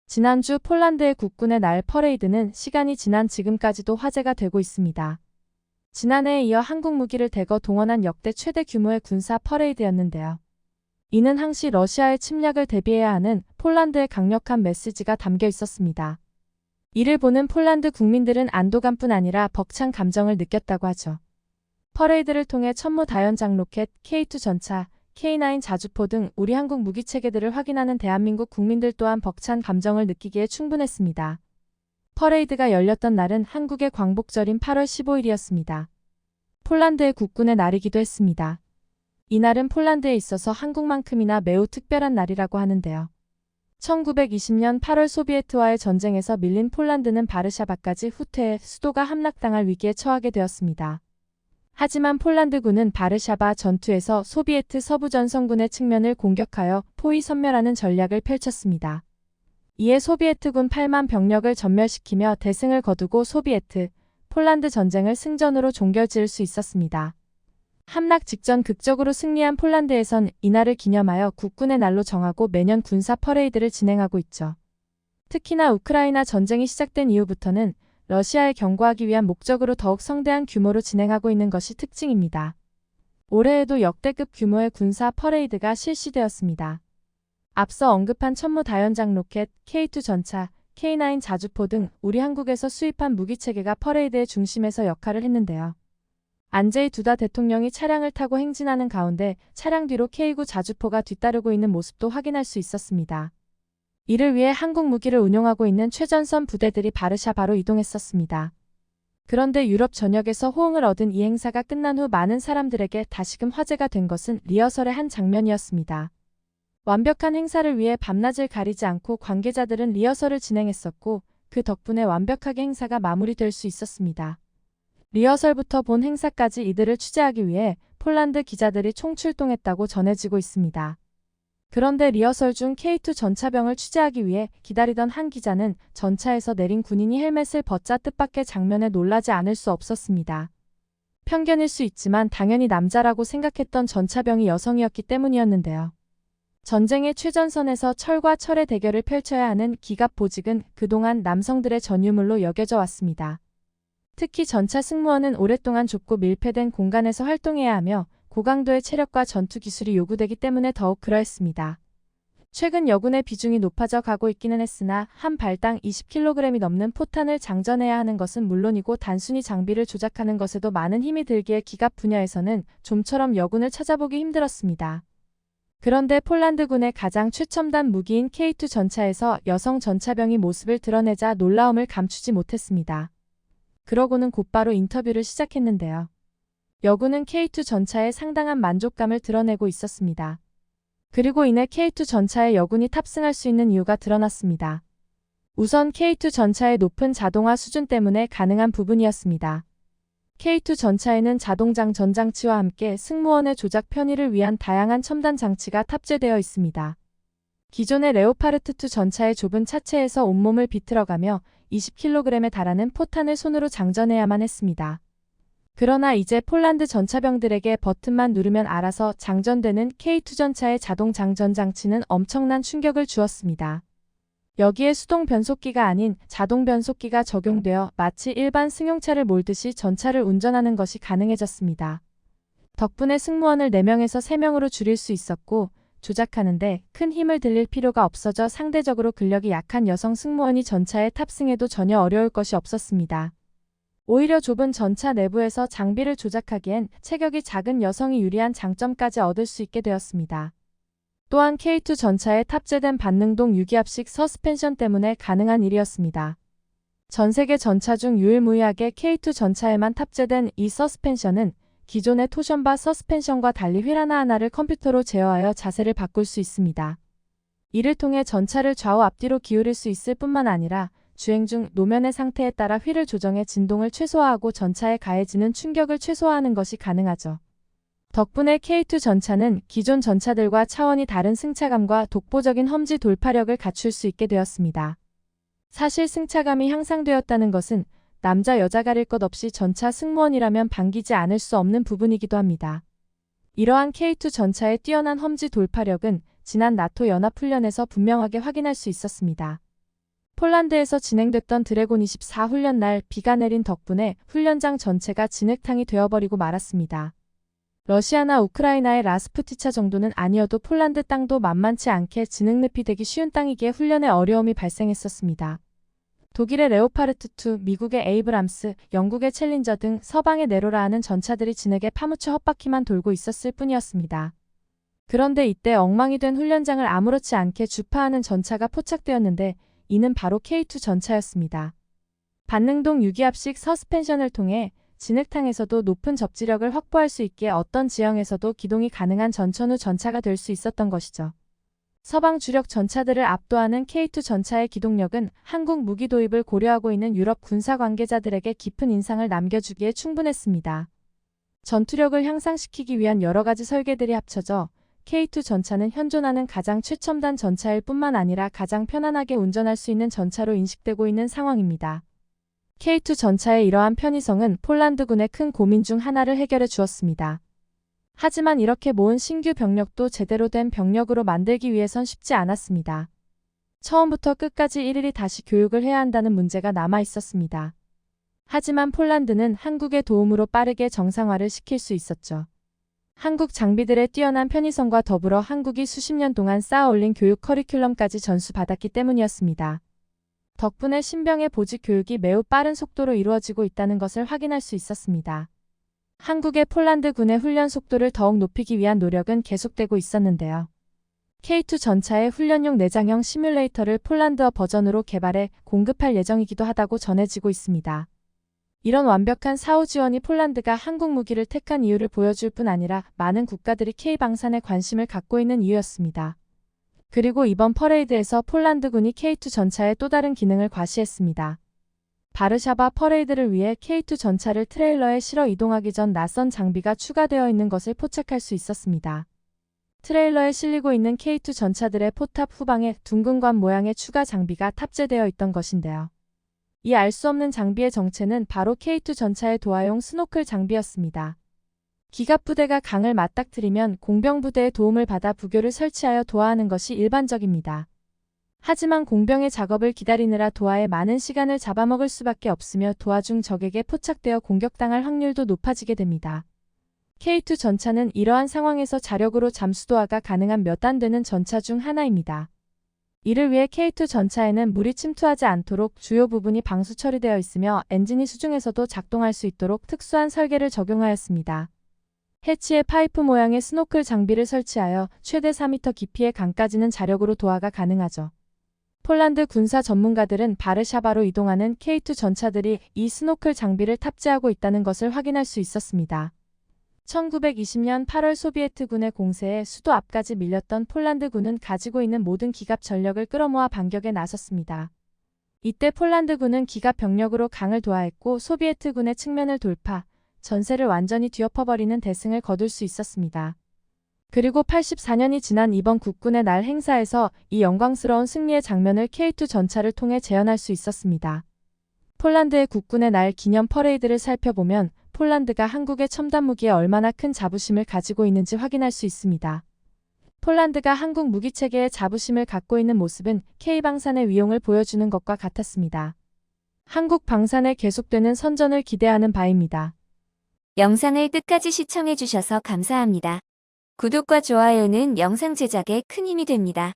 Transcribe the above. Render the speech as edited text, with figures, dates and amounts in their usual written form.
지난주 폴란드의 국군의 날 퍼레이드는 시간이 지난 지금까지도 화제가 되고 있습니다. 지난해에 이어 한국 무기를 대거 동원한 역대 최대 규모의 군사 퍼레이드였는데요. 이는 항시 러시아의 침략을 대비해야 하는 폴란드의 강력한 메시지가 담겨 있었습니다. 이를 보는 폴란드 국민들은 안도감뿐 아니라 벅찬 감정을 느꼈다고 하죠. 퍼레이드를 통해 천무다연장 로켓, K2 전차, K9 자주포 등 우리 한국 무기체계들을 확인하는 대한민국 국민들 또한 벅찬 감정을 느끼기에 충분했습니다. 퍼레이드가 열렸던 날은 한국의 광복절인 8월 15일이었습니다. 폴란드의 국군의 날이기도 했습니다. 이날은 폴란드에 있어서 한국만큼이나 매우 특별한 날이라고 하는데요. 1920년 8월 소비에트와의 전쟁에서 밀린 폴란드는 바르샤바까지 후퇴해 수도가 함락당할 위기에 처하게 되었습니다. 하지만 폴란드군은 바르샤바 전투에서 소비에트 서부전선군의 측면을 공격하여 포위 섬멸하는 전략을 펼쳤습니다. 이에 소비에트군 8만 병력을 전멸시키며 대승을 거두고 소비에트, 폴란드 전쟁을 승전으로 종결지을 수 있었습니다. 함락 직전 극적으로 승리한 폴란드에선 이날을 기념하여 국군의 날로 정하고 매년 군사 퍼레이드를 진행하고 있죠. 특히나 우크라이나 전쟁이 시작된 이후부터는 러시아에 경고하기 위한 목적으로 더욱 성대한 규모로 진행하고 있는 것이 특징입니다. 올해에도 역대급 규모의 군사 퍼레이드가 실시되었습니다. 앞서 언급한 천무다연장 로켓, K2 전차, K9 자주포 등 우리 한국에서 수입한 무기체계가 퍼레이드의 중심에서 역할을 했는데요. 안제이 두다 대통령이 차량을 타고 행진하는 가운데 차량 뒤로 K9 자주포가 뒤따르고 있는 모습도 확인할 수 있었습니다. 이를 위해 한국 무기를 운용하고 있는 최전선 부대들이 바르샤바로 이동했었습니다. 그런데 유럽 전역에서 호응을 얻은 이 행사가 끝난 후 많은 사람들에게 다시금 화제가 된 것은 리허설의 한 장면이었습니다. 완벽한 행사를 위해 밤낮을 가리지 않고 관계자들은 리허설을 진행했었고 그 덕분에 완벽하게 행사가 마무리될 수 있었습니다. 리허설부터 본 행사까지 이들을 취재하기 위해 폴란드 기자들이 총출동했다고 전해지고 있습니다. 그런데 리허설 중 K2 전차병을 취재하기 위해 기다리던 한 기자는 전차에서 내린 군인이 헬멧을 벗자 뜻밖의 장면에 놀라지 않을 수 없었습니다. 편견일 수 있지만 당연히 남자라고 생각했던 전차병이 여성이었기 때문이었는데요. 전쟁의 최전선에서 철과 철의 대결을 펼쳐야 하는 기갑보직은 그동안 남성들의 전유물로 여겨져 왔습니다. 특히 전차 승무원은 오랫동안 좁고 밀폐된 공간에서 활동해야 하며 고강도의 체력과 전투 기술이 요구되기 때문에 더욱 그러했습니다. 최근 여군의 비중이 높아져 가고 있기는 했으나 한 발당 20kg이 넘는 포탄을 장전해야 하는 것은 물론이고 단순히 장비를 조작하는 것에도 많은 힘이 들기에 기갑 분야에서는 좀처럼 여군을 찾아보기 힘들었습니다. 그런데 폴란드군의 가장 최첨단 무기인 K2 전차에서 여성 전차병이 모습을 드러내자 놀라움을 감추지 못했습니다. 그러고는 곧바로 인터뷰를 시작했는데요. 여군은 K2 전차에 상당한 만족감을 드러내고 있었습니다. 그리고 이내 K2 전차에 여군이 탑승할 수 있는 이유가 드러났습니다. 우선 K2 전차의 높은 자동화 수준 때문에 가능한 부분이었습니다. K2 전차에는 자동장 전장치와 함께 승무원의 조작 편의를 위한 다양한 첨단 장치가 탑재되어 있습니다. 기존의 레오파르트2 전차의 좁은 차체에서 온몸을 비틀어가며 20kg에 달하는 포탄을 손으로 장전해야만 했습니다. 그러나 이제 폴란드 전차병들에게 버튼만 누르면 알아서 장전되는 K2 전차의 자동 장전 장치는 엄청난 충격을 주었습니다. 여기에 수동 변속기가 아닌 자동 변속기가 적용되어 마치 일반 승용차를 몰듯이 전차를 운전하는 것이 가능해졌습니다. 덕분에 승무원을 4명에서 3명으로 줄일 수 있었고 조작하는데 큰 힘을 들일 필요가 없어져 상대적으로 근력이 약한 여성 승무원이 전차에 탑승해도 전혀 어려울 것이 없었습니다. 오히려 좁은 전차 내부에서 장비를 조작하기엔 체격이 작은 여성이 유리한 장점까지 얻을 수 있게 되었습니다. 또한 K2 전차에 탑재된 반능동 유기압식 서스펜션 때문에 가능한 일이었습니다. 전 세계 전차 중 유일무이하게 K2 전차에만 탑재된 이 서스펜션은 기존의 토션바 서스펜션과 달리 휠 하나하나를 컴퓨터로 제어하여 자세를 바꿀 수 있습니다. 이를 통해 전차를 좌우 앞뒤로 기울일 수 있을 뿐만 아니라 주행 중 노면의 상태에 따라 휠을 조정해 진동을 최소화하고 전차에 가해지는 충격을 최소화하는 것이 가능하죠. 덕분에 K2 전차는 기존 전차들과 차원이 다른 승차감과 독보적인 험지 돌파력을 갖출 수 있게 되었습니다. 사실 승차감이 향상되었다는 것은 남자 여자 가릴 것 없이 전차 승무원이라면 반기지 않을 수 없는 부분이기도 합니다. 이러한 K2 전차의 뛰어난 험지 돌파력은 지난 나토 연합훈련에서 분명하게 확인할 수 있었습니다. 폴란드에서 진행됐던 드래곤 24 훈련 날 비가 내린 덕분에 훈련장 전체가 진흙탕이 되어버리고 말았습니다. 러시아나 우크라이나의 라스푸티차 정도는 아니어도 폴란드 땅도 만만치 않게 진흙늪이 되기 쉬운 땅이기에 훈련에 어려움이 발생했었습니다. 독일의 레오파르트2, 미국의 에이브람스, 영국의 챌린저 등 서방의 네로라 하는 전차들이 진흙에 파묻혀 헛바퀴만 돌고 있었을 뿐이었습니다. 그런데 이때 엉망이 된 훈련장을 아무렇지 않게 주파하는 전차가 포착되었는데 이는 바로 K2 전차였습니다. 반능동 유기압식 서스펜션을 통해 진흙탕에서도 높은 접지력을 확보할 수 있기에 어떤 지형에서도 기동이 가능한 전천후 전차가 될 수 있었던 것이죠. 서방 주력 전차들을 압도하는 K2 전차의 기동력은 한국 무기 도입을 고려하고 있는 유럽 군사 관계자들에게 깊은 인상을 남겨주기에 충분했습니다. 전투력을 향상시키기 위한 여러 가지 설계들이 합쳐져 K2 전차는 현존하는 가장 최첨단 전차일 뿐만 아니라 가장 편안하게 운전할 수 있는 전차로 인식되고 있는 상황입니다. K2 전차의 이러한 편의성은 폴란드군의 큰 고민 중 하나를 해결해 주었습니다. 하지만 이렇게 모은 신규 병력도 제대로 된 병력으로 만들기 위해선 쉽지 않았습니다. 처음부터 끝까지 일일이 다시 교육을 해야 한다는 문제가 남아 있었습니다. 하지만 폴란드는 한국의 도움으로 빠르게 정상화를 시킬 수 있었죠. 한국 장비들의 뛰어난 편의성과 더불어 한국이 수십 년 동안 쌓아 올린 교육 커리큘럼까지 전수받았기 때문이었습니다. 덕분에 신병의 보직 교육이 매우 빠른 속도로 이루어지고 있다는 것을 확인할 수 있었습니다. 한국의 폴란드 군의 훈련 속도를 더욱 높이기 위한 노력은 계속되고 있었는데요. K2 전차의 훈련용 내장형 시뮬레이터를 폴란드어 버전으로 개발해 공급할 예정이기도 하다고 전해지고 있습니다. 이런 완벽한 사후 지원이 폴란드가 한국 무기를 택한 이유를 보여줄 뿐 아니라 많은 국가들이 K방산에 관심을 갖고 있는 이유였습니다. 그리고 이번 퍼레이드에서 폴란드군이 K2 전차의 또 다른 기능을 과시했습니다. 바르샤바 퍼레이드를 위해 K2 전차를 트레일러에 실어 이동하기 전 낯선 장비가 추가되어 있는 것을 포착할 수 있었습니다. 트레일러에 실리고 있는 K2 전차들의 포탑 후방에 둥근 관 모양의 추가 장비가 탑재되어 있던 것인데요. 이 알 수 없는 장비의 정체는 바로 K2 전차의 도하용 스노클 장비였습니다. 기갑부대가 강을 맞닥뜨리면 공병부대의 도움을 받아 부교를 설치하여 도하하는 것이 일반적입니다. 하지만 공병의 작업을 기다리느라 도하에 많은 시간을 잡아먹을 수밖에 없으며 도하 중 적에게 포착되어 공격당할 확률도 높아지게 됩니다. K2 전차는 이러한 상황에서 자력으로 잠수도하가 가능한 몇 안 되는 전차 중 하나입니다. 이를 위해 K2 전차에는 물이 침투하지 않도록 주요 부분이 방수 처리되어 있으며 엔진이 수중에서도 작동할 수 있도록 특수한 설계를 적용하였습니다. 해치에 파이프 모양의 스노클 장비를 설치하여 최대 4m 깊이의 강까지는 자력으로 도하가 가능하죠. 폴란드 군사 전문가들은 바르샤바로 이동하는 K2 전차들이 이 스노클 장비를 탑재하고 있다는 것을 확인할 수 있었습니다. 1920년 8월 소비에트군의 공세에 수도 앞까지 밀렸던 폴란드군은 가지고 있는 모든 기갑 전력을 끌어모아 반격에 나섰습니다. 이때 폴란드군은 기갑 병력으로 강을 도하했고 소비에트군의 측면을 돌파, 전세를 완전히 뒤엎어버리는 대승을 거둘 수 있었습니다. 그리고 84년이 지난 이번 국군의 날 행사에서 이 영광스러운 승리의 장면을 K2 전차를 통해 재현할 수 있었습니다. 폴란드의 국군의 날 기념 퍼레이드를 살펴보면 폴란드가 한국의 첨단 무기에 얼마나 큰 자부심을 가지고 있는지 확인할 수 있습니다. 폴란드가 한국 무기체계에 자부심을 갖고 있는 모습은 K방산의 위용을 보여주는 것과 같았습니다. 한국 방산의 계속되는 선전을 기대하는 바입니다. 영상을 끝까지 시청해주셔서 감사합니다. 구독과 좋아요는 영상 제작에 큰 힘이 됩니다.